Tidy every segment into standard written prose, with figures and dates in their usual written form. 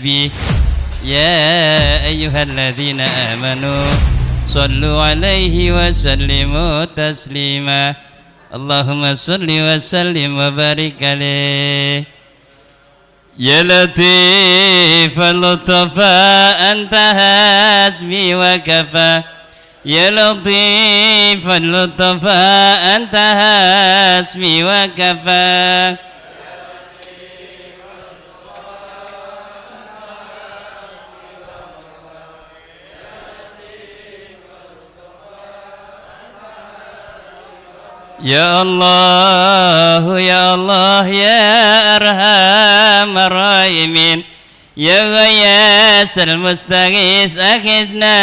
به يا أيها الذين آمنوا صلوا عليه وسلموا تسليما اللهم صل وسلم وبارك عليه يا لطيف اللطفا أنت حسبي وكفى يا لطيف اللطفا أنت حسبي وكفى يا الله يا الله يا أرحم الراحمين يا غياث المستغيث أخذنا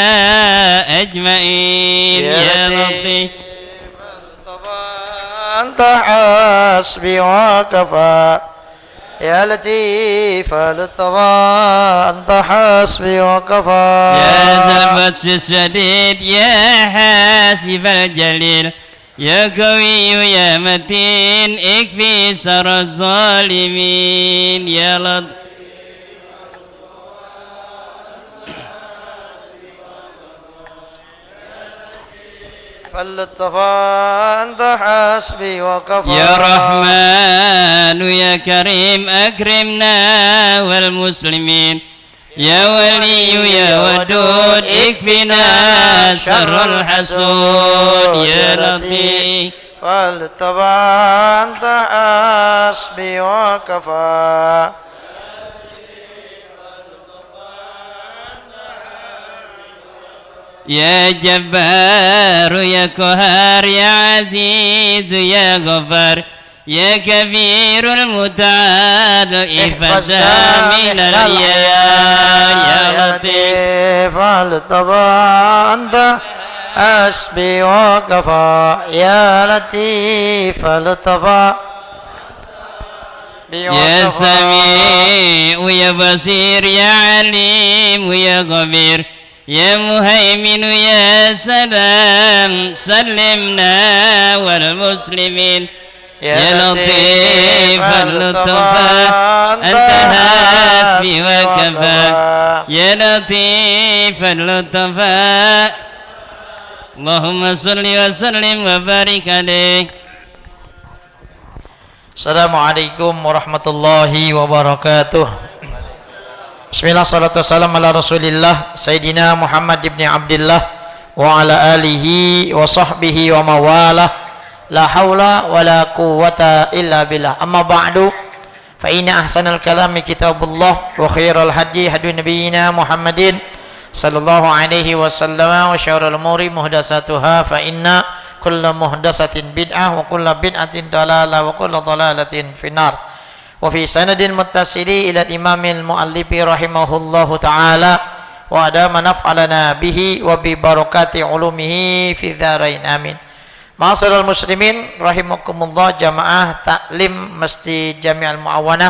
أجمعين يا لطيف أنت حسبي وكفى يا لطيف للطفى أنت حسبي وكفى يا ذا البطش الشديد يا حاسب الجليل يا قوي يا متين اكفي شر الظالمين يا لطيف فللطفى أنت حسبي وكفى يا رحمن يا كريم أكرمنا والمسلمين يا ولي يا ودود اكفنا شر الحسود يا لطيف فللطفى أنت حسبي وكفى يا جبار يا قهار يا عزيز يا غفار يا كبير المتعال احفظنا من الرياء يا لطيف فللطفى أنت حسبي وكفى يا لطيف للطفى يا سميع يا بصير يا عليم يا خبير يا مهيمن يا سلام سلمنا والمسلمين يا لطيف اللطفى أنت حسبي وكفى يا لطيف اللطفى اللهم صل وسلم وبارك عليه. Assalamualaikum warahmatullahi wabarakatuh. Bismillah, salatu wassalam ala rasulillah Sayyidina Muhammad ibn Abdillah wa ala alihi wa sahbihi wa mawalah la hawla wa la quwwata illa billah. Amma ba'du, fa inna ahsanal kalami kitabullah wa khairal hadi hadi nabiyyina Muhammadin sallallahu alaihi wasallam wa syarrul umuri muhdatsatuha fa inna kulla muhdatsatin bid'ah wa kulla bid'atin dalalah wa kulla dalalatin finnar. Wa fi sanadin muttasili ila imamil muallifi rahimahullahu ta'ala wa adama naf'alana bihi wa bi barakati ulumihi fi dharain amin. Ma'asyiral muslimin rahimakumullah, jamaah taklim Masjid Jami'al Mu'awanah,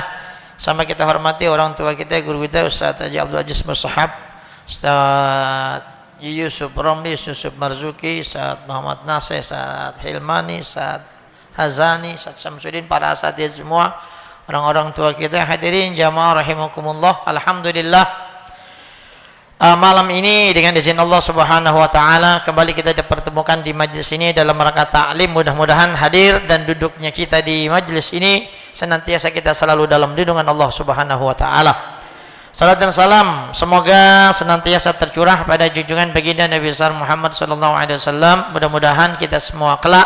sama kita hormati orang tua kita, guru kita Ustaz Haji Abdul Aziz Musahab, Ustaz Yusuf Romli, Yusuf Marzuki, Ustaz Muhammad Nasir, Ustaz Hilmani, Ustaz Hazani, Ustaz Syamsuddin, para asatidz semua, orang-orang tua kita, hadirin jamaah rahimakumullah. Alhamdulillah, malam ini dengan izin Allah Subhanahu wa taala kembali kita dipertemukan di majlis ini dalam rangka ta'lim. Mudah-mudahan hadir dan duduknya kita di majlis ini senantiasa kita selalu dalam lindungan Allah Subhanahu wa taala. Salat dan salam semoga senantiasa tercurah pada junjungan baginda Nabi besar Muhammad sallallahu alaihi wasallam. Mudah-mudahan kita semua kelak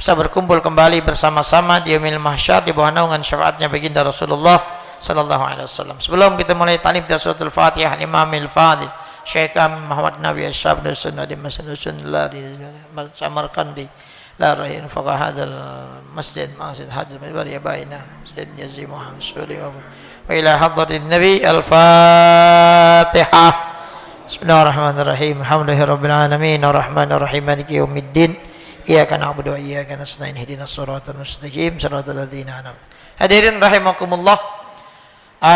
bisa berkumpul kembali bersama-sama di yaumil mahsyar di bawah naungan syafaatnya baginda Rasulullah sallallahu alaihi wasallam. Sebelum kita mulai ta'lim dari suratul Fatihah, Imamil Fadil Syekh Muhammad Nabi Asyab dan Sunnah di Masjid Sunnah di Samarkandi la rahin faqa hadal masjid masjid hajj bari baina Sayyid Yazid Muhammad sallallahu wa ila hadratin Nabi. Al-Fatihah. Bismillahirrahmanirrahim. Alhamdulillahirabbil alamin arrahmanir rahim maliki yaumiddin iyyaka na'budu wa iyyaka nasta'in ihdinas siratal mustaqim siratal ladzina an'amta. Hadirin rahimakumullah,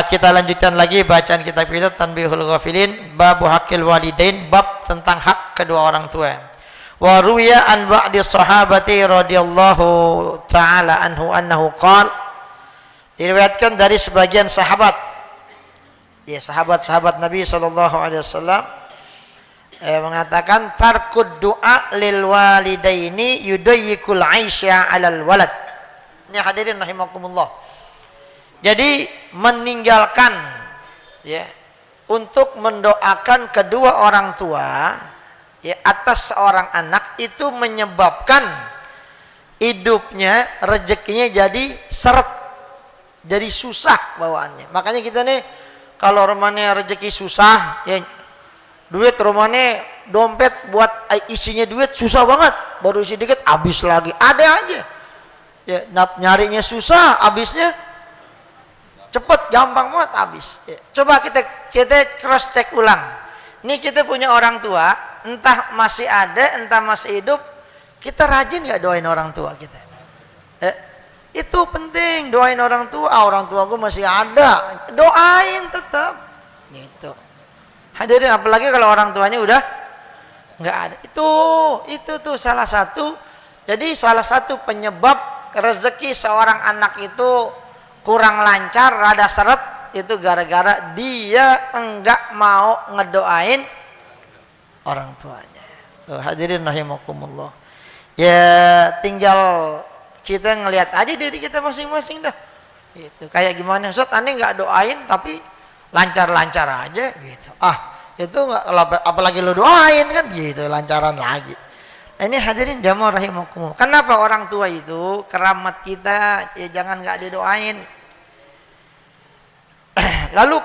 kita lanjutkan lagi bacaan kitab kita Tanbihul Ghafilin, bab haqqil walidain, bab tentang hak kedua orang tua. Wa ruwiya an ba'di sahabati radhiyallahu ta'ala anhu annahu qala, diriwayatkan dari sebagian sahabat Ya, sahabat-sahabat Nabi sallallahu alaihi wasallam mengatakan tarkud doa lil walidaini yudayyikul aisya 'alal walad. Ini hadirin rahimakumullah. Jadi meninggalkan ya untuk mendoakan kedua orang tua ya atas seorang anak itu menyebabkan hidupnya, rezekinya jadi seret, jadi susah bawaannya. Makanya kita nih kalau rumahnya rezeki susah ya, duit rumahnya dompet buat isinya duit susah banget, baru isi dikit habis lagi, ada aja ya, nyarinya susah, habisnya cepet, gampang banget habis ya. Coba kita cross check ulang nih, kita punya orang tua entah masih ada entah masih hidup, kita rajin nggak doain orang tua kita ya? Itu penting, doain orang tua. Orang tua gue masih ada, doain tetap gitu. Hadirin, apalagi kalau orang tuanya udah nggak ada, itu tuh salah satu. Jadi salah satu penyebab rezeki seorang anak itu kurang lancar, rada seret, itu gara-gara dia enggak mau ngedoain orang tuanya. Tuh, hadirin rahimakumullah. Ya tinggal kita ngelihat aja diri kita masing-masing dah. Gitu. Kayak gimana, Ustaz, aneh nggak doain tapi lancar-lancar aja gitu. Itu nggak, apalagi lo doain kan gitu, lancaran lagi. Nah, ini hadirin jamaah rahimakumullah. Kenapa orang tua itu keramat kita ya jangan nggak didoain. Lalu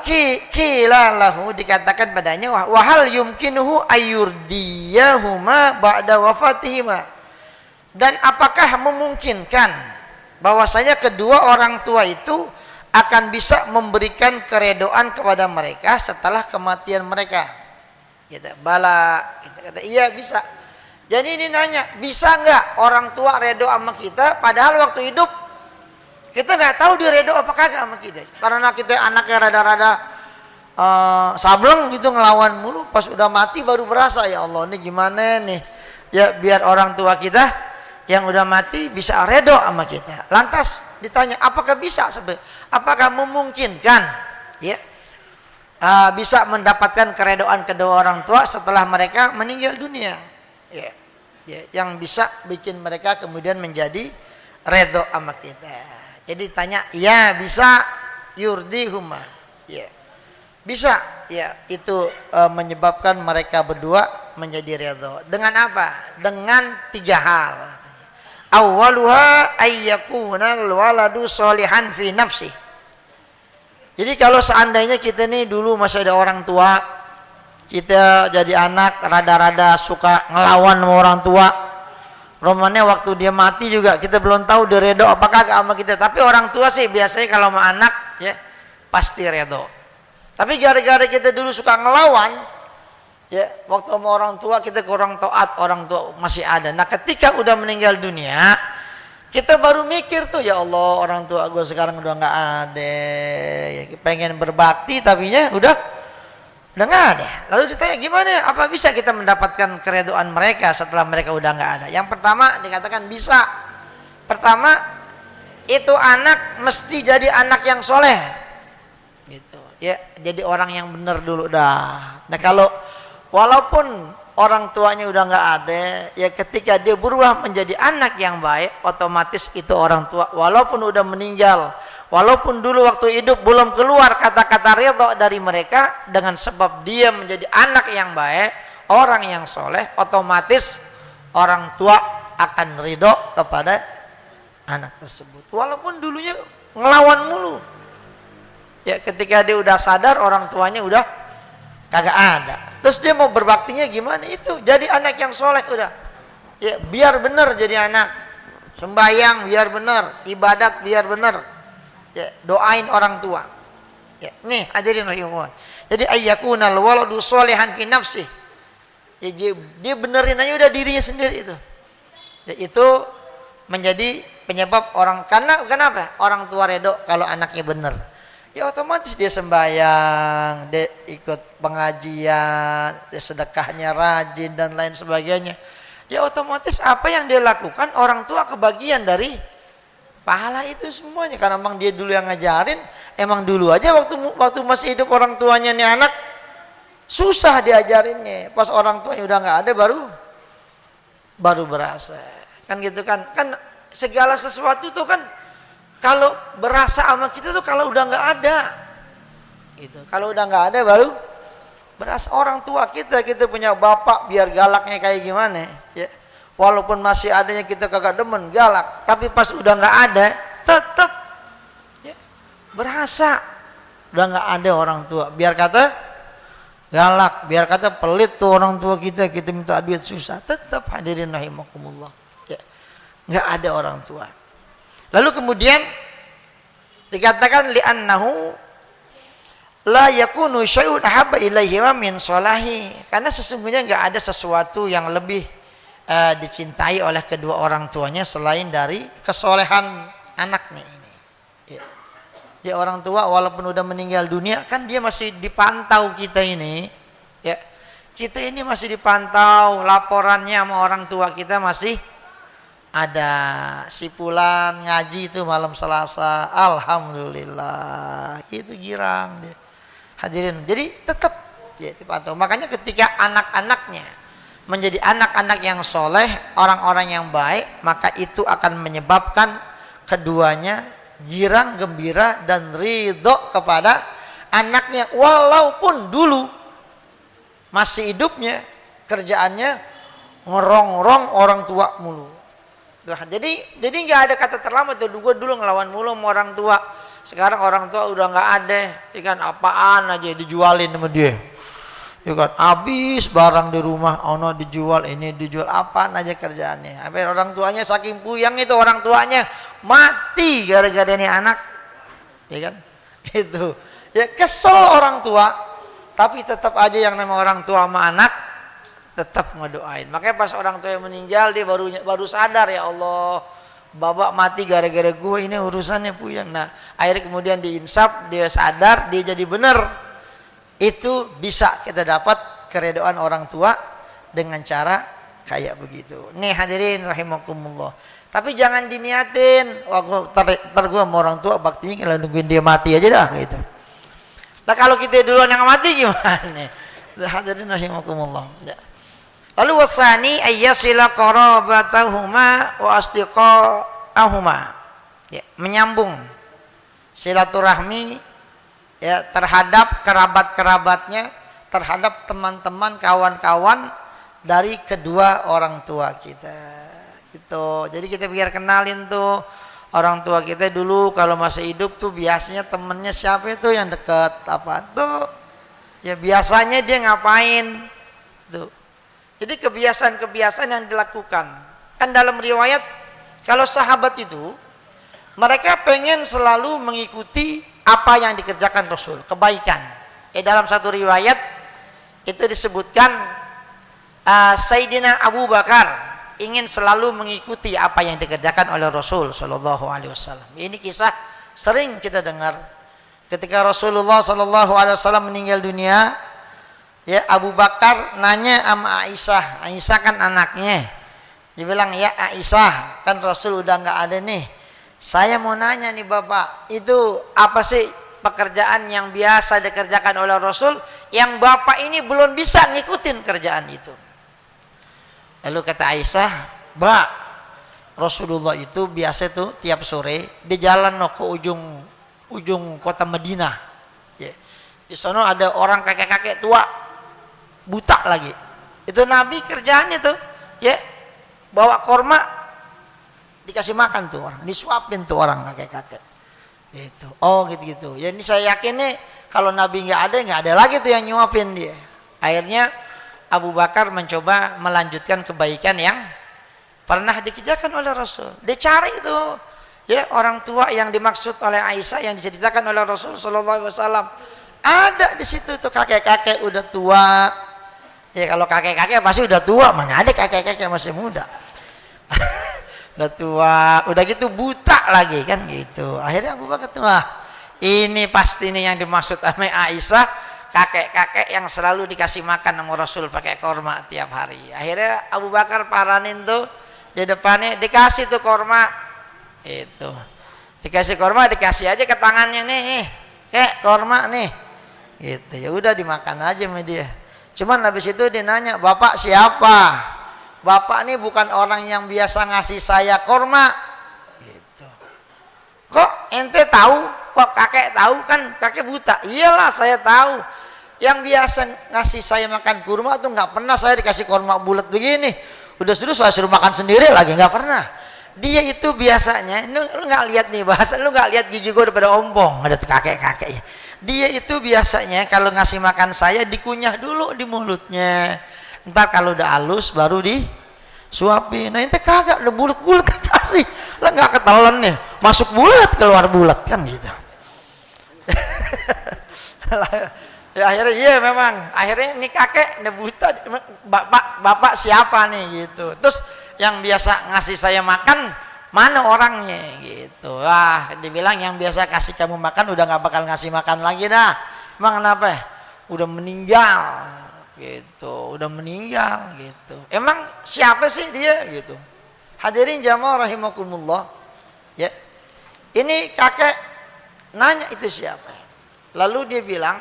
lahu dikatakan padanya wahal yumkinuhu ayyurdiyahuma ba'da wafatihima. Dan apakah memungkinkan bahwasanya kedua orang tua itu akan bisa memberikan keredoan kepada mereka setelah kematian mereka? Gitu. Bala, kita kata iya bisa. Jadi ini nanya, bisa nggak orang tua redo sama kita padahal waktu hidup kita nggak tahu dia redo apa kagak sama kita, karena kita anaknya rada-rada sableng gitu, ngelawan mulu, pas udah mati baru berasa, ya Allah ini gimana nih ya, biar orang tua kita yang udah mati bisa redo sama kita. Lantas ditanya apakah bisa, apakah memungkinkan ya bisa mendapatkan keredoan kedua orang tua setelah mereka meninggal dunia ya, yang bisa bikin mereka kemudian menjadi redo sama kita. Jadi tanya, ya bisa, yurdihuma ya bisa ya, itu menyebabkan mereka berdua menjadi redo. Dengan apa? Dengan 3 hal. Awwaluha ayyakunal waladu sholihan fi nafsi. Jadi kalau seandainya kita nih dulu masih ada orang tua, kita jadi anak rada-rada suka ngelawan sama orang tua, romannya waktu dia mati juga kita belum tahu dia redo apakah sama kita. Tapi orang tua sih biasanya kalau sama anak ya pasti redo. Tapi gara-gara kita dulu suka ngelawan ya, waktu sama orang tua kita kurang taat, orang tua masih ada. Nah ketika udah meninggal dunia, kita baru mikir tuh, ya Allah orang tua gue sekarang udah nggak ada ya, pengen berbakti tapi nya udah nggak ada. Lalu ditanya gimana, apa bisa kita mendapatkan keredoan mereka setelah mereka udah nggak ada? Yang pertama dikatakan bisa. Pertama itu anak mesti jadi anak yang soleh gitu ya, jadi orang yang benar dulu dah. Nah kalau walaupun orang tuanya udah nggak ada ya, ketika dia berubah menjadi anak yang baik, otomatis itu orang tua walaupun udah meninggal, walaupun dulu waktu hidup belum keluar kata-kata ridho dari mereka, dengan sebab dia menjadi anak yang baik, orang yang soleh, otomatis orang tua akan ridho kepada anak tersebut walaupun dulunya ngelawan mulu ya. Ketika dia udah sadar orang tuanya udah kagak ada, terus dia mau berbaktinya gimana? Itu jadi anak yang soleh udah ya, biar benar jadi anak, sembahyang biar benar, ibadat biar benar ya, doain orang tua ya. Nih hadirin rahimakumullah, jadi ayyakunal waladu sholihan fi nafsi ya, dia benerin aja udah dirinya sendiri itu ya, itu menjadi penyebab orang. Karena kenapa orang tua redo kalau anaknya bener ya, otomatis dia sembahyang, dia ikut pengajian, dia sedekahnya rajin dan lain sebagainya ya, otomatis apa yang dia lakukan orang tua kebagian dari pahala itu semuanya, karena memang dia dulu yang ngajarin, emang dulu aja waktu masih hidup orang tuanya nih anak susah diajarinnya. Pas orang tuanya udah nggak ada baru berasa. Kan gitu kan. Kan segala sesuatu tuh kan kalau berasa sama kita tuh kalau udah nggak ada. Gitu. Kalau udah nggak ada baru berasa. Orang tua kita punya bapak biar galaknya kayak gimana ya. Walaupun masih adanya kita kagak demen galak, tapi pas udah nggak ada tetap ya, berasa. Udah nggak ada orang tua, biar kata galak, biar kata pelit tuh orang tua kita minta duit susah, tetap hadirin rahimakumullah ya, nggak ada orang tua. Lalu kemudian dikatakan li'annahu la yakunu syai'un ahabba ilaihi min salahi, karena sesungguhnya nggak ada sesuatu yang lebih dicintai oleh kedua orang tuanya selain dari kesolehan anaknya ini ya. Jadi orang tua walaupun udah meninggal dunia kan dia masih dipantau kita ini ya. Kita ini masih dipantau, laporannya sama orang tua kita masih ada. Sipulan ngaji itu malam Selasa, alhamdulillah itu girang dia. Hadirin, jadi tetap ya dipantau. Makanya ketika anak-anaknya menjadi anak-anak yang soleh, orang-orang yang baik, maka itu akan menyebabkan keduanya girang, gembira dan ridho kepada anaknya, walaupun dulu masih hidupnya kerjaannya ngerongrong orang tua mulu. Jadi nggak ada kata terlambat tuh. Gue dulu ngelawan mulu sama orang tua, sekarang orang tua udah nggak ada, ikan apaan aja dijualin sama dia. Ya kan, habis barang di rumah, ono dijual, ini dijual, apaan aja kerjaannya. Sampai orang tuanya saking puyang itu orang tuanya mati gara-gara ini anak. Ya kan? Itu. Ya kesel orang tua, tapi tetap aja yang nama orang tua sama anak tetap ngedoain. Makanya pas orang tua yang meninggal dia baru sadar, ya Allah, bapak mati gara-gara gue, ini urusannya puyang. Nah, akhirnya kemudian diinsaf, dia sadar, dia jadi benar. Itu bisa kita dapat keredoan orang tua dengan cara kayak begitu. Nih hadirin rahimakumullah. Tapi jangan diniatin, wah ntar gue sama orang tua baktinya kalau nungguin dia mati aja dah gitu. Nah kalau kita duluan yang mati gimana? Hadirin rahimakumullah. Ya. Lalu wasani ayyasila qarabatahuma wa asdiqahuma. Ya, menyambung silaturahmi ya terhadap kerabat-kerabatnya, terhadap teman-teman, kawan-kawan dari kedua orang tua kita. Gitu. Jadi kita biar kenalin tuh orang tua kita dulu kalau masih hidup tuh biasanya temennya siapa itu yang dekat apa tuh. Ya biasanya dia ngapain tuh. Jadi kebiasaan-kebiasaan yang dilakukan. Kan dalam riwayat kalau sahabat itu mereka pengen selalu mengikuti apa yang dikerjakan Rasul, kebaikan. Dalam satu riwayat itu disebutkan Sayyidina Abu Bakar ingin selalu mengikuti apa yang dikerjakan oleh Rasul Sallallahu Alaihi Wasallam. Ini kisah sering kita dengar. Ketika Rasulullah Sallallahu Alaihi Wasallam meninggal dunia, ya Abu Bakar nanya sama Aisyah. Aisyah kan anaknya. Dia bilang, ya Aisyah, kan Rasul udah nggak ada nih. Saya mau nanya nih Bapak, itu apa sih pekerjaan yang biasa dikerjakan oleh Rasul yang Bapak ini belum bisa ngikutin kerjaan itu? Lalu kata Aisyah, Mbak, Rasulullah itu biasa tuh tiap sore di jalan ke ujung kota Madinah. Ya. Di sana ada orang kakek-kakek tua, buta lagi. Itu Nabi kerjaannya tuh, ya bawa korma, dikasih makan tuh orang, disuapin tuh orang kakek-kakek. Gitu. Oh gitu-gitu. Ya ini saya yakin nih kalau Nabi nggak ada lagi tuh yang nyuapin dia. Akhirnya Abu Bakar mencoba melanjutkan kebaikan yang pernah dikerjakan oleh Rasul. Dia cari itu ya orang tua yang dimaksud oleh Aisyah yang diceritakan oleh Rasul Sallallahu Alaihi Wasallam. Ada di situ tuh kakek-kakek udah tua. Ya kalau kakek-kakek pasti udah tua, mana ada kakek-kakek masih muda. Udah tua, udah gitu buta lagi kan gitu. Akhirnya Abu Bakar tuh, ini pasti nih yang dimaksud sama Aisyah, kakek-kakek yang selalu dikasih makan sama Rasul pakai korma tiap hari. Akhirnya Abu Bakar paranin tuh di depannya, dikasih tuh korma. Itu. Dikasih korma, dikasih aja ke tangannya nih. Kek korma nih, gitu. Ya udah dimakan aja sama dia. Cuman habis itu dia nanya, bapak siapa? Bapak nih bukan orang yang biasa ngasih saya korma, gitu. Kok ente tahu? Kok kakek tahu? Kan kakek buta. Iyalah saya tahu. Yang biasa ngasih saya makan kurma tuh nggak pernah saya dikasih kurma bulat begini. Udah saya suruh makan sendiri lagi, nggak pernah. Dia itu biasanya, lu nggak lihat nih bahasa, lu nggak lihat gigi gue udah pada ompong, ada kakek-kakeknya. Dia itu biasanya kalau ngasih makan saya dikunyah dulu di mulutnya. Ntar kalau udah halus baru disuapin. Nah ente kagak, udah bulat-bulat kasih. Lah nggak ketelan nih, masuk bulat keluar bulat kan gitu. Ya akhirnya iya memang, akhirnya ini kakek ini buta, bapak siapa nih gitu. Terus yang biasa ngasih saya makan mana orangnya gitu. Wah dibilang yang biasa kasih kamu makan udah nggak bakal ngasih makan lagi dah. Emang kenapa? Udah meninggal gitu, udah meninggal gitu. Emang siapa sih dia gitu? Hadirin jamaah rahimakumullah. Ya, ini kakek nanya itu siapa? Lalu dia bilang,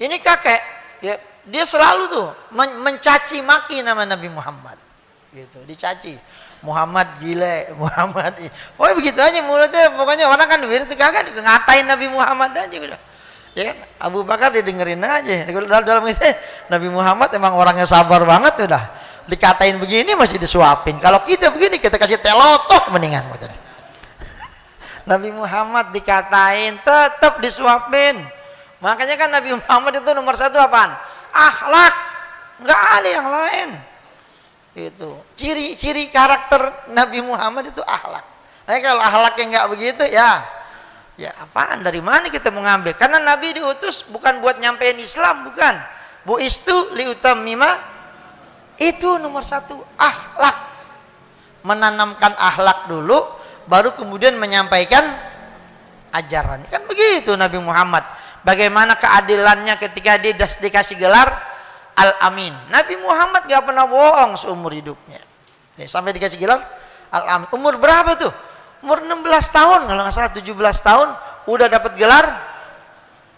ini kakek, ya, dia selalu tuh mencaci maki nama Nabi Muhammad, gitu, dicaci. Muhammad gile, Muhammad. Pokoknya begitu aja mulutnya. Pokoknya orang kan itu kakek ngatain Nabi Muhammad aja udah. Ya kan? Abu Bakar didengerin aja. Dalam itu Nabi Muhammad emang orangnya sabar banget udah. Dikatain begini masih disuapin. Kalau kita begini kita kasih telotok mendingan. Nabi Muhammad dikatain tetap disuapin. Makanya kan Nabi Muhammad itu nomor satu apaan? Akhlak, nggak ada yang lain. Itu ciri-ciri karakter Nabi Muhammad itu akhlak. Nah, kalau akhlaknya nggak begitu ya apaan? Dari mana kita mengambil? Karena Nabi diutus bukan buat nyampein Islam, bukan. Bu'istu liutammima, itu nomor satu akhlak. Menanamkan akhlak dulu, baru kemudian menyampaikan ajaran. Kan begitu Nabi Muhammad. Bagaimana keadilannya ketika dia dikasih gelar Al-Amin. Nabi Muhammad gak pernah bohong seumur hidupnya. Sampai dikasih gelar Al-Amin. Umur berapa tuh? Umur 16 tahun, kalau nggak salah 17 tahun udah dapat gelar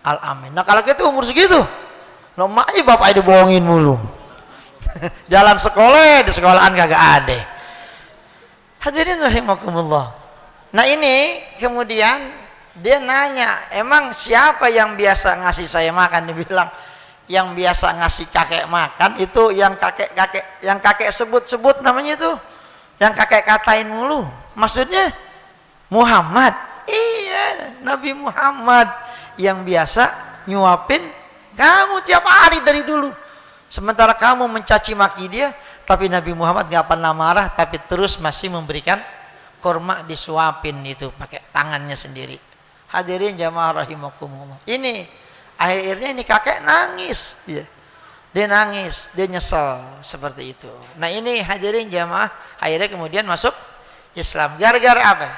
Al-Amin. Nah kalau kita umur segitu, makanya bapaknya dibohongin mulu. Jalan sekolah, di sekolahan kagak ada. Hadirin rahimakumullah. Nah ini kemudian dia nanya, emang siapa yang biasa ngasih saya makan? Dia bilang, yang biasa ngasih kakek makan itu yang kakek sebut-sebut namanya itu, yang kakek katain mulu. Maksudnya Muhammad. Iya, Nabi Muhammad yang biasa nyuapin kamu tiap hari dari dulu. Sementara kamu mencaci maki dia, tapi Nabi Muhammad gak pernah marah, tapi terus masih memberikan kurma disuapin itu pakai tangannya sendiri. Hadirin jamaah rahimakumullah. Ini akhirnya ini kakek nangis, ya. Dia nangis, dia nyesel seperti itu. Nah ini hadirin jamaah, akhirnya kemudian masuk Islam. Gara-gara apa?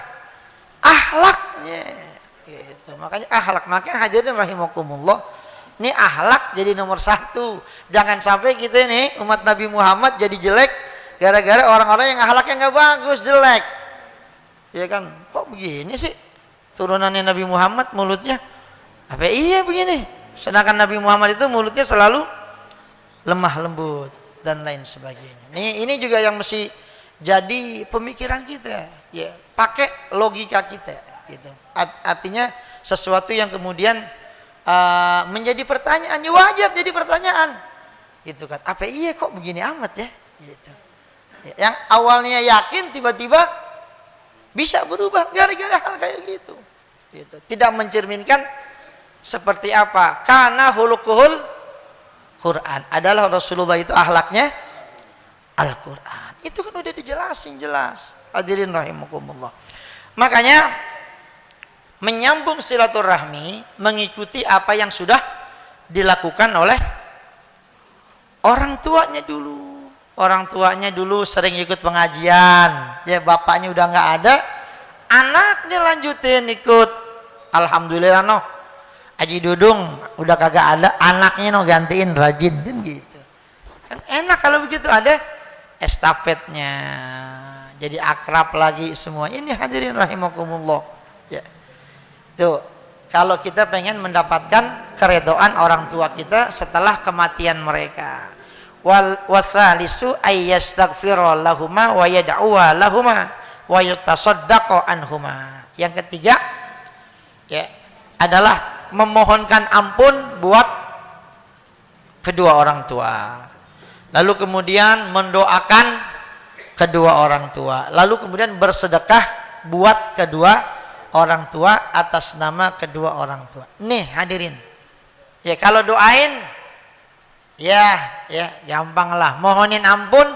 Akhlaknya. Gitu. Makanya akhlak. Makanya hadirin rahimakumullah, ini akhlak jadi nomor satu. Jangan sampai kita ini umat Nabi Muhammad jadi jelek gara-gara orang-orang yang akhlaknya nggak bagus, jelek. Ya kan? Kok begini sih? Turunannya Nabi Muhammad mulutnya apa iya begini, sedangkan Nabi Muhammad itu mulutnya selalu lemah lembut dan lain sebagainya. Ini juga yang mesti jadi pemikiran kita, ya pakai logika kita gitu. Artinya sesuatu yang kemudian menjadi pertanyaan, ya wajar jadi pertanyaan gitu kan, apa iya kok begini amat ya gitu. Yang awalnya yakin tiba-tiba bisa berubah gara-gara hal kayak gitu. Tidak mencerminkan seperti apa. Karena hulukuhul Quran adalah Rasulullah itu akhlaknya Al-Quran. Itu kan udah dijelasin jelas. Hadirin rahimakumullah. Makanya menyambung silaturahmi mengikuti apa yang sudah dilakukan oleh orang tuanya dulu. Orang tuanya dulu sering ikut pengajian, ya bapaknya udah nggak ada, anaknya lanjutin ikut. Alhamdulillah noh, Haji Dudung udah kagak ada, anaknya noh gantiin rajin kan gitu. Kan enak kalau begitu ada estafetnya, jadi akrab lagi semua. Ini hadirin rahimakumullah. Ya, tuh kalau kita pengen mendapatkan keredoan orang tua kita setelah kematian mereka. Wasalisu ayyastaghfira lahuma wa yad'u lahuma wa yutasaddaqu anhuma. Yang ketiga ya adalah memohonkan ampun buat kedua orang tua. Lalu kemudian mendoakan kedua orang tua. Lalu kemudian bersedekah buat kedua orang tua atas nama kedua orang tua. Nih hadirin. Ya kalau doain ya gampang lah. Mohonin ampun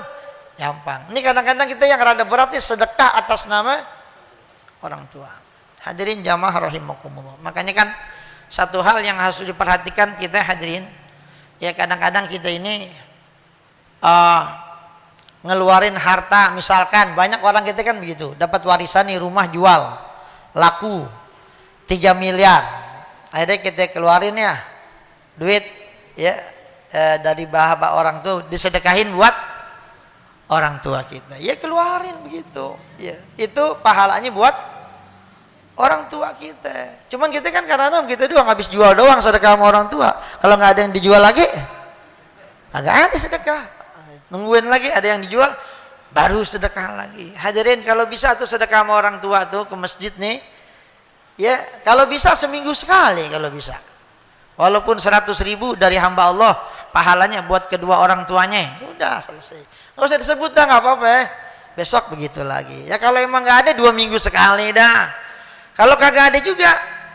gampang. Ini kadang-kadang kita yang rada berat nih sedekah atas nama orang tua. Hadirin jamaah rahimakumullah. Makanya kan satu hal yang harus diperhatikan kita hadirin. Ya kadang-kadang kita ini ngeluarin harta, misalkan banyak orang kita kan begitu, dapat warisan nih rumah jual laku 3 miliar, akhirnya kita keluarin ya duit ya dari bahaba orang tuh disedekahin buat orang tua kita, ya keluarin begitu ya, itu pahalanya buat orang tua kita. Cuman kita kan kadang-kadang kita doang habis jual doang sedekah sama orang tua, kalau nggak ada yang dijual lagi agak ada sedekah, nungguin lagi ada yang dijual baru sedekah lagi. Hadirin kalau bisa tuh sedekah sama orang tua tuh ke masjid nih ya, kalau bisa seminggu sekali kalau bisa, walaupun 100.000 dari hamba Allah pahalanya buat kedua orang tuanya, udah selesai, nggak usah disebut dah, nggak apa-apa ya. Besok begitu lagi ya, kalau emang nggak ada 2 minggu sekali dah, kalau kagak ada juga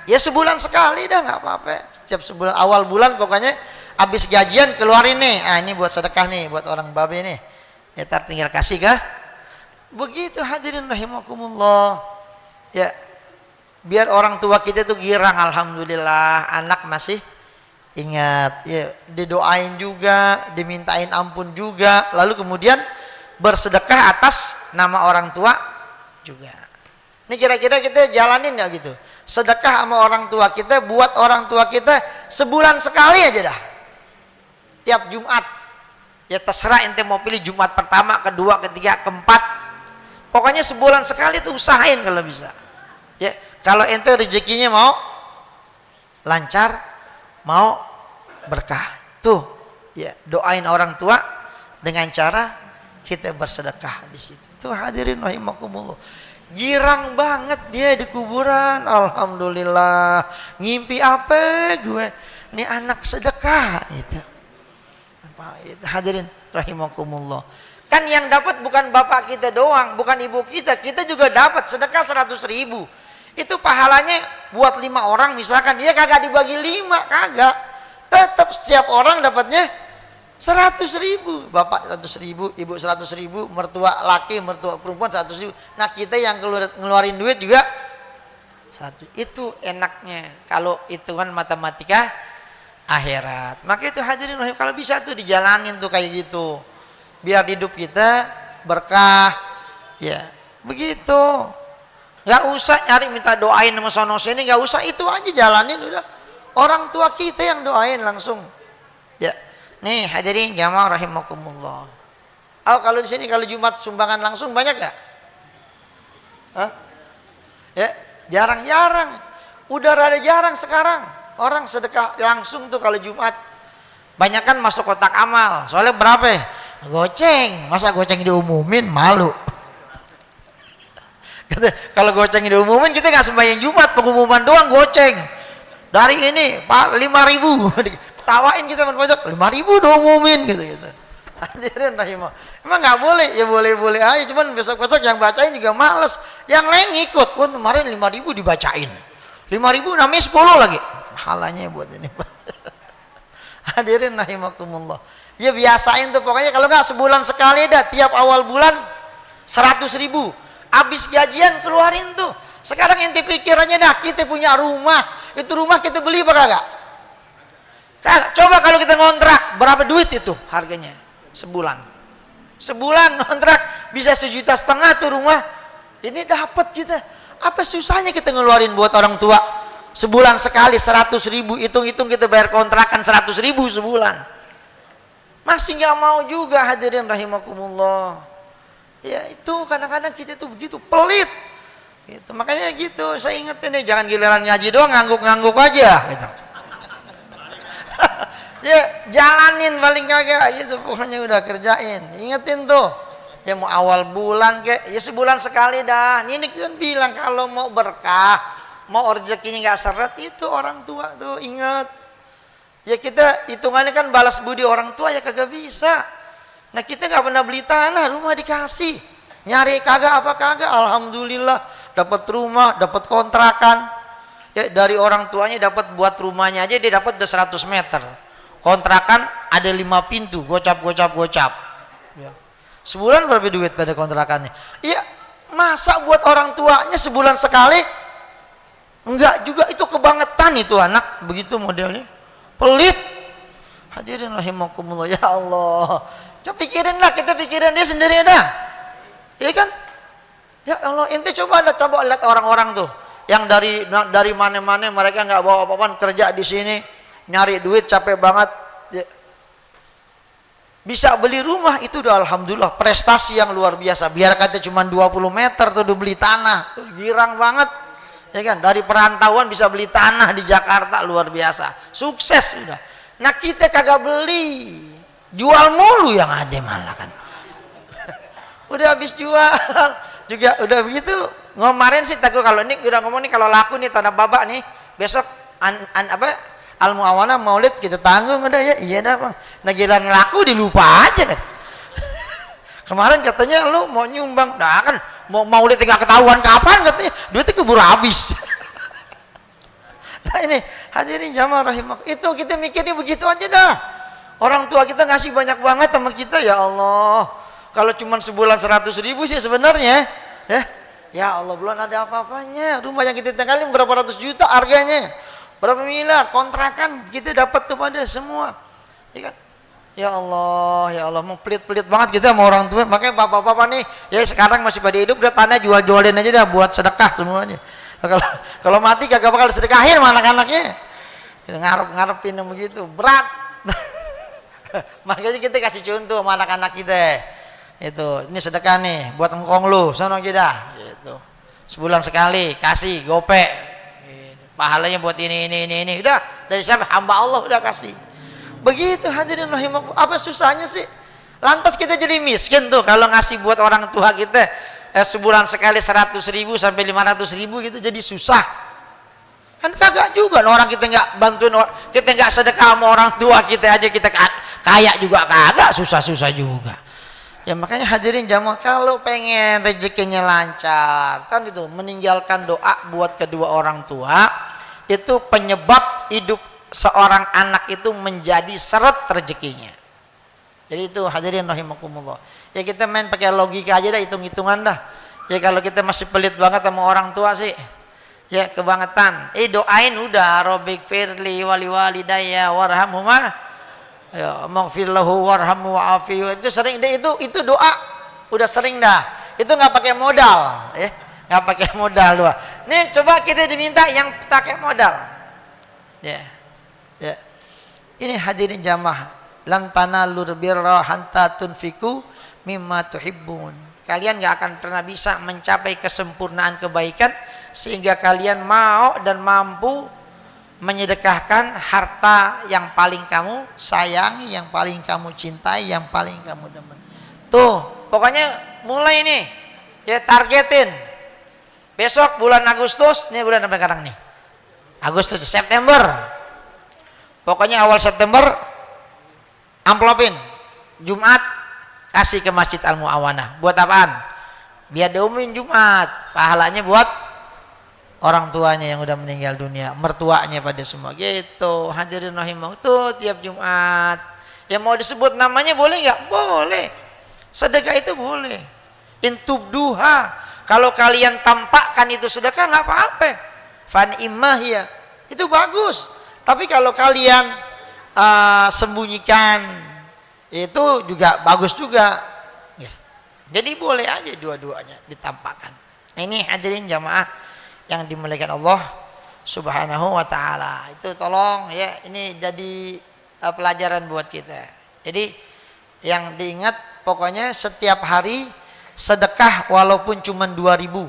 ya sebulan sekali dah, nggak apa-apa. Setiap sebulan awal bulan pokoknya habis gajian keluarin nih, ini buat sedekah nih buat orang babe nih ya, tar tinggal kasih kah begitu. Hadirin rahimakumullah ya, biar orang tua kita tuh girang, alhamdulillah anak masih ingat ya, didoain juga, dimintain ampun juga, lalu kemudian bersedekah atas nama orang tua juga. Ini kira-kira kita jalanin nggak gitu, sedekah sama orang tua kita buat orang tua kita sebulan sekali aja dah, tiap Jumat ya, terserah ente mau pilih Jumat pertama, kedua, ketiga, keempat, pokoknya sebulan sekali tuh usahain kalau bisa ya. Kalau ente rezekinya mau lancar, mau berkah tuh ya, doain orang tua dengan cara kita bersedekah di situ tuh. Hadirin rahimakumullah, girang banget dia di kuburan, alhamdulillah. Ngimpi apa gue nih, anak sedekah itu. Hadirin rahimakumullah, kan yang dapat bukan bapak kita doang, bukan ibu kita, kita juga dapat sedekah 100.000. Itu pahalanya buat 5 orang misalkan, dia kagak dibagi 5, kagak, tetap setiap orang dapatnya 100.000. Bapak 100.000, ibu 100.000, mertua laki, mertua perempuan 100.000. Nah kita yang ngeluarin duit juga 100. Itu enaknya kalau hitungan matematika akhirat. Maka itu hadirin kalau bisa tuh dijalanin tuh kayak gitu, biar hidup kita berkah ya begitu. Nggak usah nyari minta doain sama sono sini, nggak usah, itu aja jalanin udah, orang tua kita yang doain langsung ya. Nih hadirin jamaah rahimakumullah, kalau di sini kalau Jumat sumbangan langsung banyak gak? Ya jarang-jarang, udah rada jarang sekarang orang sedekah langsung tuh kalau Jumat. Banyak kan masuk kotak amal, soalnya berapa ya? Goceng, masa goceng diumumin, malu. Kalau goceng diumumin kita nggak sembahyang Jumat, pengumuman doang goceng. Dari ini Pak 5.000, ketawain kita pojok, 5.000 diumumin gitu. Hadirin rahimah, emang nggak boleh ya, boleh aja, cuman besok-besok yang bacain juga males, yang lain ngikut. Pun kemarin 5.000 dibacain, 5.000 namanya 10 lagi, halanya buat ini. Hadirin rahimakumullah, ya biasain tuh pokoknya, kalau nggak sebulan sekali dah, tiap awal bulan 100.000, habis gajian keluarin tuh. Sekarang ente pikir aja dah, kita punya rumah, itu rumah kita beli apa kagak? Coba kalau kita ngontrak, berapa duit itu harganya sebulan? Sebulan ngontrak bisa 1,5 juta tuh rumah. Ini dapat kita. Apa susahnya kita ngeluarin buat orang tua sebulan sekali 100.000, hitung-hitung kita bayar kontrakan 100.000 sebulan. Masih nggak mau juga hadirin rahimakumullah. Ya itu kadang-kadang kita tuh begitu pelit. Gitu. Makanya gitu, saya ingetin nih, jangan giliran ngaji doang ngangguk-ngangguk aja gitu. Ya jalanin paling kagak gitu, pokoknya udah kerjain. Ingetin tuh, ya mau awal bulan kayak ya sebulan sekali dah. Ini kan bilang kalau mau berkah, mau rezekinya nggak seret, itu orang tua tuh ingat. Ya kita hitungannya kan balas budi orang tua ya kagak bisa. Nah kita nggak pernah beli tanah, rumah dikasih, nyari kagak apa kagak, alhamdulillah dapat rumah, dapat kontrakan. Ya dari orang tuanya dapat buat rumahnya aja dia dapat udah 100 meter. Kontrakan ada 5 pintu, gocap. Ya. Sebulan berapa duit pada kontrakannya? Iya, masa buat orang tuanya sebulan sekali? Enggak juga, itu kebangetan itu anak, begitu modelnya. Pelit. Hadirin rahimakumullah, ya Allah. Coba pikirin lah, kita pikirin dia sendiri dah. Iya kan? Ya Allah, ente coba lihat orang-orang tuh yang dari mana-mana mereka nggak bawa apa-apa, kerja di sini, nyari duit capek banget, ya. Bisa beli rumah itu udah alhamdulillah prestasi yang luar biasa. Biar kata cuma 20 meter tuh udah beli tanah, tuh girang banget, ya kan? Dari perantauan bisa beli tanah di Jakarta, luar biasa, sukses udah. Nah kita kagak beli, jual mulu yang ada malah kan. Udah habis jual juga udah begitu. Kemarin sih takut kalau ini udah ngomong nih, kalau laku nih tanah babak nih besok Al Muawana Maulid kita tanggung udah ya. Iya dah Bang. Nah giliran laku dilupa aja kan. Kemarin katanya lu mau nyumbang, dah kan mau Maulid tinggal ketahuan kapan katanya, duitnya keburu habis. Nah ini hadirin jamaah rahimah, itu kita mikirnya begitu aja dah. Orang tua kita ngasih banyak banget sama kita, ya Allah. Kalau cuma sebulan 100.000 sih sebenarnya, ya Allah belum ada apa-apanya. Rumah yang kita tinggalin berapa ratus juta harganya, berapa miliar, kontrakan kita dapat tuh pada semua, ya kan? Ya Allah mau pelit-pelit banget kita sama orang tua. Makanya bapak-bapak nih, ya sekarang masih pada hidup udah tanah jual-jualin aja dah buat sedekah semuanya. Kalau mati kagak bakal sedekahin sama anak-anaknya. Ngarep-ngarepin begitu berat. Makanya kita kasih contoh sama anak-anak kita. Itu ini sedekah nih buat engkong lu sono kita gitu. Sebulan sekali kasih gopek gitu. Pahalanya buat ini udah dari siapa, hamba Allah udah kasih begitu. Hadirin rahimakumullah, apa susahnya sih? Lantas kita jadi miskin tuh kalau ngasih buat orang tua kita sebulan sekali 100.000 sampai 500.000 gitu, jadi susah kan? Kagak juga orang kita nggak bantuin, kita nggak sedekah sama orang tua kita aja kita kaya juga kagak, susah-susah juga. Ya makanya hadirin jamaah, kalau pengen rezekinya lancar kan itu meninggalkan doa buat kedua orang tua, itu penyebab hidup seorang anak itu menjadi seret rezekinya. Jadi itu hadirin rahimakumullah. Ya kita main pakai logika aja dah, hitung-hitungan dah. Ya kalau kita masih pelit banget sama orang tua sih, ya kebangetan. Doain udah, Rabbik firli wali walidayya warhamhuma, ya maghfir lahu warhamhu wa'afihi. Itu sering deh, itu doa udah sering dah. Itu nggak pakai modal, ya nggak pakai modal doa. Nih coba kita diminta yang pakai modal, ya. Ini hadirin jamaah, lan tanalur birra hatta tunfiku mimma tuhibbun. Kalian nggak akan pernah bisa mencapai kesempurnaan kebaikan sehingga kalian mau dan mampu menyedekahkan harta yang paling kamu sayangi, yang paling kamu cintai, yang paling kamu demen. Tuh, pokoknya mulai nih, ya targetin. Besok bulan Agustus, ini bulan apa sekarang nih? Agustus, September. Pokoknya awal September, amplopin. Jumat, kasih ke Masjid Al Muawana. Buat apaan? Biar diumumin Jumat. Pahalanya buat orang tuanya yang udah meninggal dunia, mertuanya pada semua gitu. Hadirin rahimah, tuh tiap Jumat. Yang mau disebut namanya boleh nggak? Boleh. Sedekah itu boleh. Intubduha, kalau kalian tampakkan itu sedekah nggak apa-apa. Fan imahya, itu bagus. Tapi kalau kalian sembunyikan, itu juga bagus juga. Ya. Jadi boleh aja dua-duanya ditampakkan. Ini hadirin jamaah yang dimuliakan Allah Subhanahu wa taala. Itu tolong ya, ini jadi pelajaran buat kita. Jadi yang diingat pokoknya setiap hari sedekah walaupun cuma 2.000.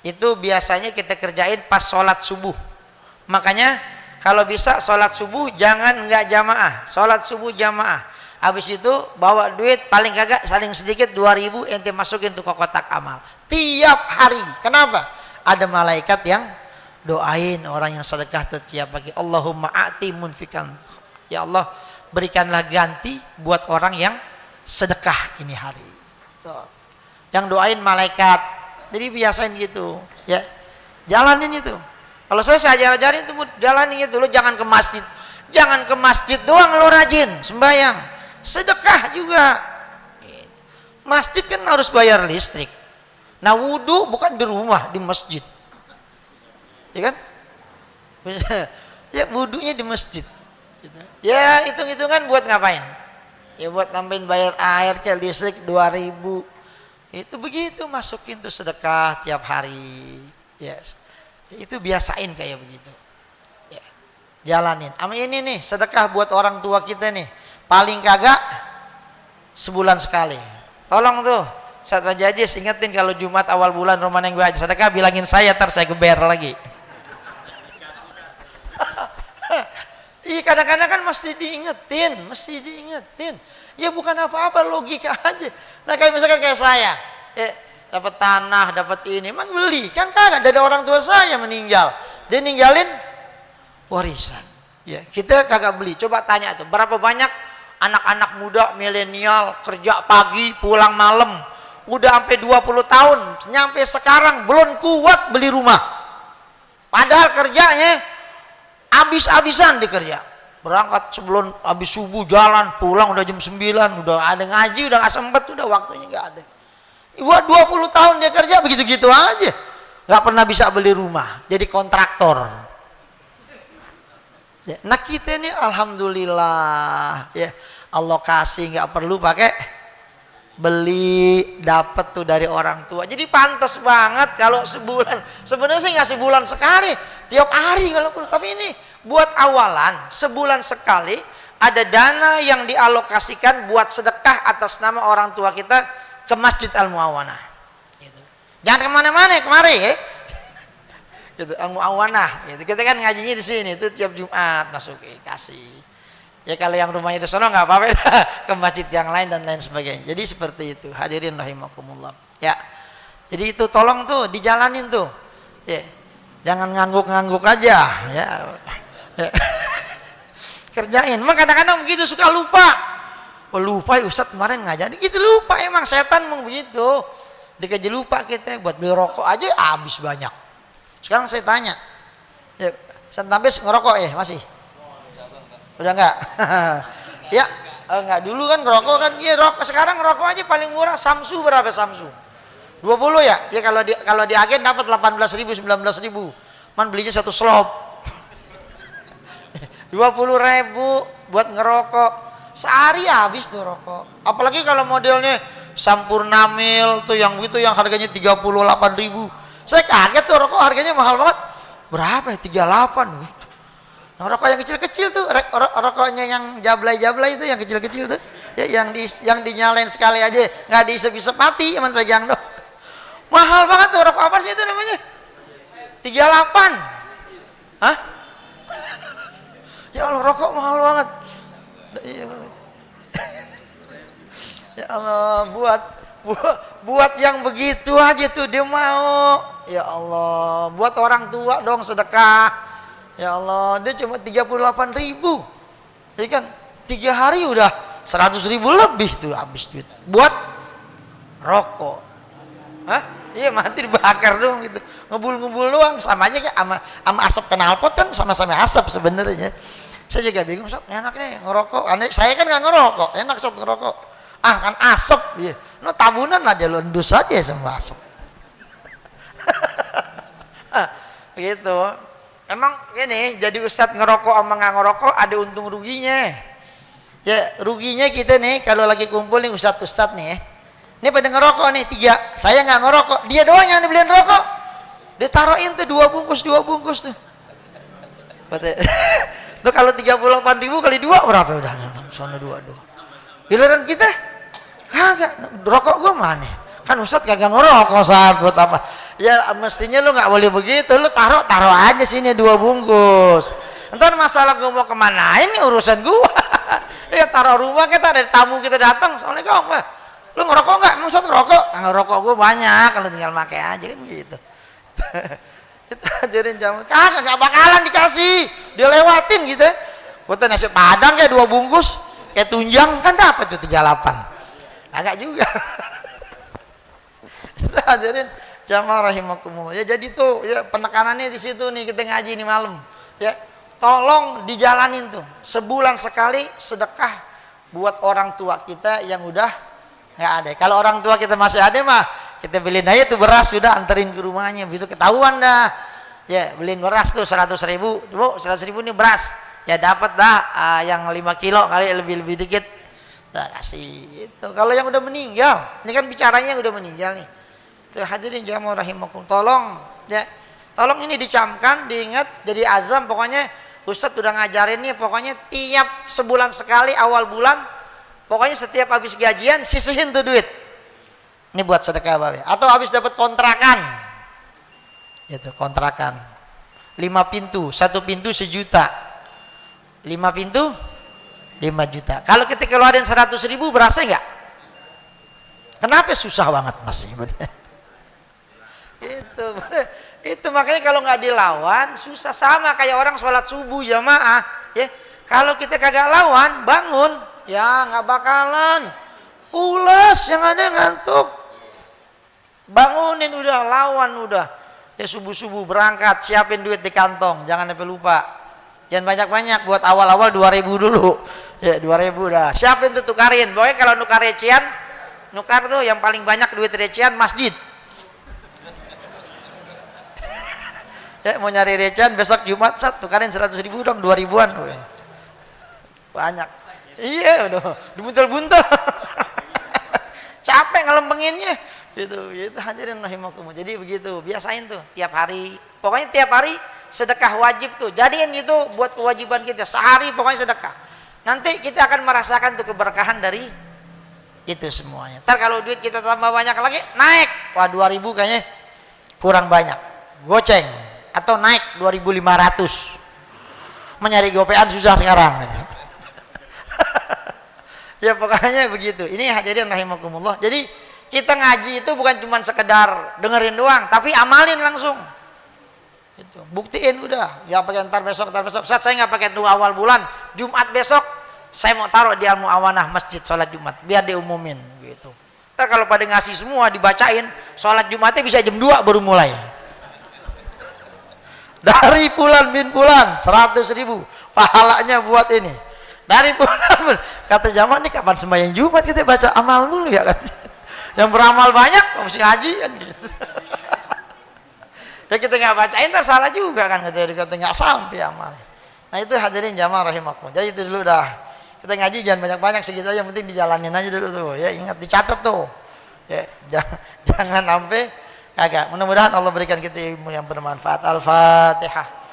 itu biasanya kita kerjain pas sholat subuh. Makanya kalau bisa sholat subuh jangan nggak jamaah, sholat subuh jamaah. Habis itu bawa duit paling kagak saling sedikit 2.000 ente masukin tuh ke kotak amal tiap hari. Kenapa? Ada malaikat yang doain orang yang sedekah tuh tiap pagi. Allahumma a'ti munfikan, ya Allah berikanlah ganti buat orang yang sedekah ini hari. Tuh. Yang doain malaikat. Jadi biasain gitu, ya. Jalanin itu. Kalau saya ajarin itu jalanin itu. Lo jangan ke masjid. Jangan ke masjid doang lo rajin sembahyang. Sedekah juga. Masjid kan harus bayar listrik. Nah, wudu bukan di rumah, di masjid. Ya kan? Ya wudunya di masjid. Ya hitung-hitungan buat ngapain? Ya buat nambahin bayar air ke listrik 2.000. Itu begitu masukin tuh sedekah tiap hari. Ya. Itu biasain kayak begitu. Ya. Jalanin. Ama ini nih sedekah buat orang tua kita nih. Paling kagak sebulan sekali. Tolong tuh Ustaz Raja Ajis ingetin kalau Jumat awal bulan Ramadan yang gue aja sedekah bilangin saya ntar saya geber lagi. Iya kadang-kadang kan mesti diingetin. Ya bukan apa-apa, logika aja. Nah kayak misalkan kayak saya, dapat tanah, dapat ini, emang beli kan kagak? Ada orang tua saya meninggal, dia ninggalin warisan. Ya kita kagak beli. Coba tanya tuh, berapa banyak anak-anak muda milenial kerja pagi pulang malam, udah sampai 20 tahun, nyampe sekarang belum kuat beli rumah. Padahal kerjanya habis-habisan dikerja. Berangkat sebelum habis subuh jalan, pulang udah jam 9, udah ada ngaji, udah gak sempet, udah waktunya gak ada. Buat 20 tahun dia kerja begitu-gitu aja. Gak pernah bisa beli rumah, jadi kontraktor. Ya, nah kita ini alhamdulillah ya Allah kasih gak perlu pakai beli, dapat tuh dari orang tua. Jadi pantas banget kalau sebulan. Sebenarnya sih nggak sebulan sekali, tiap hari kalau perlu. Tapi ini buat awalan sebulan sekali ada dana yang dialokasikan buat sedekah atas nama orang tua kita ke Masjid Al Muawanah. Gitu. Jangan kemana-mana kemari ya. Gitu Al Muawanah. Gitu. Kita kan ngajinya di sini itu tiap Jumat masuk kasih. Ya kalau yang rumahnya di sana nggak apa-apa ke masjid yang lain dan lain sebagainya. Jadi seperti itu. Hadirin rahimakumullah. Ya. Jadi itu tolong tuh dijalanin tuh. Ya. Jangan ngangguk-ngangguk aja. Ya. Ya. Kerjain. Emang kadang-kadang begitu suka lupa. Oh, lupa ya Ustadz kemarin ngajarin. Gitu lupa emang setan mau begitu. Dikeji lupa kita buat beli rokok aja habis banyak. Sekarang saya tanya. Ya, Santabes ngerokok ya masih? Udah enggak? Ya, enggak dulu kan ngerokok kan ya rokok sekarang ngerokok aja paling murah Samsu berapa Samsu? 20 ya? Ya kalau di agen dapat 18.000 19.000. Man belinya satu slop. 20.000 buat ngerokok. Sehari habis tuh rokok. Apalagi kalau modelnya Sampurnamil tuh yang gitu yang harganya 38.000. Saya kaget tuh rokok harganya mahal banget. Berapa ya? 38. Nah, rokok yang kecil-kecil tuh, rokoknya yang jablay-jablay itu yang kecil-kecil tuh, ya, yang dinyalain sekali aja nggak diisep-isep mati, cuman pegang dong. Mahal banget tuh rokok apa sih itu namanya? 38. Hah? Ya Allah rokok mahal banget. Ya Allah buat yang begitu aja tuh dia mau. Ya Allah buat orang tua dong sedekah. Ya Allah, dia cuma 38.000. Jadi kan 3 hari udah 100.000 lebih tuh habis duit buat rokok. Hah? Iya mati dibakar doang gitu. Ngebul-ngebul doang sama aja kayak sama asap knalpot kan sama-sama asap sebenarnya. Saya juga bingung, Sob, enak nih ngerokok. Saya kan nggak ngerokok, enak Sob ngerokok. Ah kan asap, iya. No tabunan lah dia lendus aja sama asap. Begitu. Emang ini jadi ustadz ngerokok sama nggak ngerokok ada untung ruginya. Ya ruginya kita nih kalau lagi kumpul nih ustadz nih. Ini pada ngerokok nih 3, saya nggak ngerokok, dia doang yang dibeliin rokok. Ditaruhin tuh 2 bungkus tuh. Tuh kalau 38.000 kali 2 berapa udah? Sono 2. Giliran kita kagak rokok gua mana? Kan Ustadz kagak ngerokok saat buat apa? Ya mestinya lu nggak boleh begitu, lu taruh aja sini 2 bungkus. Entar masalah gua mau kemana ini urusan gua. Ya taruh rumah kita, ada tamu kita datang, Assalamualaikum, lu ngerokok nggak? Emang Ustadz ngerokok? Ngerokok gua banyak, kalau tinggal pakai aja kan gitu. Itu ajarin jamu, kagak nggak bakalan dikasih, dia lewatin gitu. Gua tuh nasi padang kayak 2 bungkus, kayak tunjang kan dapat tuh 38. Agak juga. Itu ajarin jamaah rahimakumullah. Ya jadi tuh ya penekanannya di situ nih kita ngaji nih malam. Ya tolong dijalanin tuh sebulan sekali sedekah buat orang tua kita yang udah nggak ada. Kalau orang tua kita masih ada mah kita beliin aja tuh beras, sudah anterin ke rumahnya, begitu ketahuan dah ya beliin beras tuh 100.000, Bu 100.000 nih beras ya, dapat dah yang 5 kilo kali lebih dikit dah kasih itu. Kalau yang udah meninggal, ini kan bicaranya yang udah meninggal nih tuh, hadirin jamaah rahimakum, tolong ya, tolong ini dicamkan, diingat, jadi azam. Pokoknya Ustadz udah ngajarin nih, pokoknya tiap sebulan sekali awal bulan, pokoknya setiap habis gajian sisihin tuh duit. Ini buat sedekah babe. Atau habis dapat kontrakan, gitu kontrakan 5 pintu, 1 pintu 1 juta, 5 pintu 5 juta. Kalau kita keluarin 100.000 berasa nggak? Kenapa susah banget masih? Itu makanya kalau nggak dilawan susah, sama kayak orang sholat subuh jamaah ya, kalau kita kagak lawan bangun ya nggak bakalan pulas, yang ada ngantuk. Bangunin udah, lawan udah ya, subuh berangkat, siapin duit di kantong, jangan sampai lupa, jangan banyak buat awal-awal 2.000 dulu ya, 2.000 dah siapin tuh, tukarin. Pokoknya kalau nukar recehan, nukar tuh yang paling banyak duit recehan masjid. Ya, mau nyari recehan besok Jumat, tukarin 100.000 dong, 2.000-an. Banyak. Iya, udah dibuntel-buntel. Capek ngelempenginnya. Itu hadirin rahimakumullah. Jadi begitu, biasain tuh tiap hari. Pokoknya tiap hari sedekah wajib tuh. Jadiin itu buat kewajiban kita. Sehari pokoknya sedekah. Nanti kita akan merasakan tuh keberkahan dari itu semuanya. Ntar kalau duit kita tambah banyak lagi, naik. Wah, 2.000 kayaknya kurang banyak. Goceng. Atau naik 2.500, mencari gopean susah sekarang. Ya pokoknya begitu. Ini hadirin rahimakumullah. Jadi kita ngaji itu bukan cuma sekedar dengerin doang, tapi amalin langsung. Itu buktiin udah. Ya pakai ntar besok. Saat saya nggak pakai tuh awal bulan, Jumat besok saya mau taruh di Al-Mu'awanah masjid sholat Jumat, biar diumumin gitu. Ntar kalau pada ngasih semua dibacain, sholat Jumatnya bisa jam 2 baru mulai. Dari bulan bin bulan 100.000 pahalanya buat ini. Dari bulan kata jamaah nih, kapan sembahyang Jumat kita baca amal dulu ya kan. Yang beramal banyak mesti ngaji kan gitu. Ya kita nggak bacain tak salah juga kan, kata nggak sampai amal. Nah itu hadirin jamaah rahimakumullah. Jadi itu dulu dah. Kita ngaji jangan banyak-banyak, segitu aja, yang penting dijalanin aja dulu tuh. Ya ingat, dicatat tuh. Ya jangan sampai kagak. Mudah-mudahan Allah berikan kita ilmu yang bermanfaat. Al-Fatihah.